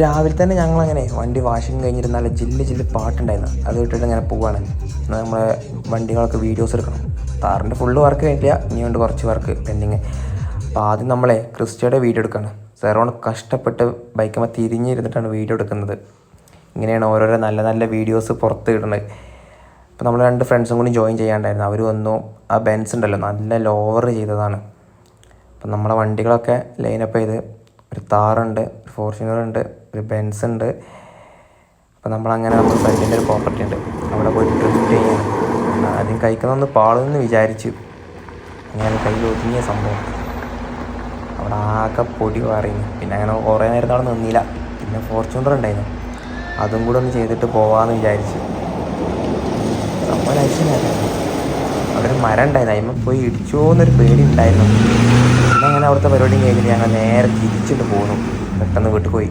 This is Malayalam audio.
രാവിലെ തന്നെ ഞങ്ങളങ്ങനെ വണ്ടി വാഷിങ് കഴിഞ്ഞിട്ട് നല്ല ജില്ല് പാട്ടുണ്ടായിരുന്നു, അത് ഇട്ടിട്ട് ഇങ്ങനെ പോവാണ്. നമ്മളെ വണ്ടികളൊക്കെ വീഡിയോസ് എടുക്കണം. താറിൻ്റെ ഫുള്ള് വർക്ക് കഴിഞ്ഞില്ല, ഇനിയുണ്ട് കുറച്ച് വർക്ക് പെൻഡിങ്. അപ്പോൾ ആദ്യം നമ്മളെ ക്രിസ്റ്റയുടെ വീഡിയോ എടുക്കുകയാണ്. സെറോൺ കഷ്ടപ്പെട്ട് ബൈക്കുമ്പോൾ തിരിഞ്ഞിരുന്നിട്ടാണ് വീഡിയോ എടുക്കുന്നത്. ഇങ്ങനെയാണ് ഓരോരോ നല്ല നല്ല വീഡിയോസ് പുറത്ത് ഇടുന്നത്. അപ്പോൾ നമ്മൾ 2 ഫ്രണ്ട്സും കൂടി ജോയിൻ ചെയ്യാണ്ടായിരുന്നു. അവർ വന്നു. ആ ബെൻസ് ഉണ്ടല്ലോ നല്ല ലോവർ ചെയ്തതാണ്. അപ്പം നമ്മളെ വണ്ടികളൊക്കെ ലൈനപ്പ് ചെയ്ത്, ഒരു താറുണ്ട്, ഒരു ഫോർച്യൂണറുണ്ട്, ഒരു ബെൻസ് ഉണ്ട്. അപ്പോൾ നമ്മളങ്ങനെ നമ്മൾ ഫ്രണ്ടിൻ്റെ ഒരു പ്രോപ്പർട്ടി ഉണ്ട്, അവിടെ പോയിട്ട് ഡ്രിഫ്റ്റ് ചെയ്യണം. ആദ്യം കഴിക്കുന്നൊന്ന് പാളുമെന്ന് വിചാരിച്ചു. അങ്ങനെ കയ്യിൽ ഒതുങ്ങിയ സംഭവം അവിടെ ആകെ പൊടി പറയുന്നു. പിന്നെ അങ്ങനെ കുറേ നേരത്തെ അവിടെ നിന്നില്ല. പിന്നെ ഫോർച്യൂണർ ഉണ്ടായിരുന്നു, അതും കൂടെ ഒന്ന് ചെയ്തിട്ട് പോവാമെന്ന് വിചാരിച്ചു. സംഭവം നൈസിനായിരുന്നു. അവിടെ ഒരു മരം ഉണ്ടായിരുന്നു, അതിന്മേൽ പോയി ഇടിച്ചോ എന്നൊരു പേടി ഉണ്ടായിരുന്നു. പിന്നെ അങ്ങനെ അവിടുത്തെ പരിപാടിയും കഴിഞ്ഞിട്ട് ഞങ്ങൾ നേരെ തിരിച്ചിട്ട് പോന്നു. പെട്ടെന്ന് വീട്ടിൽ പോയി.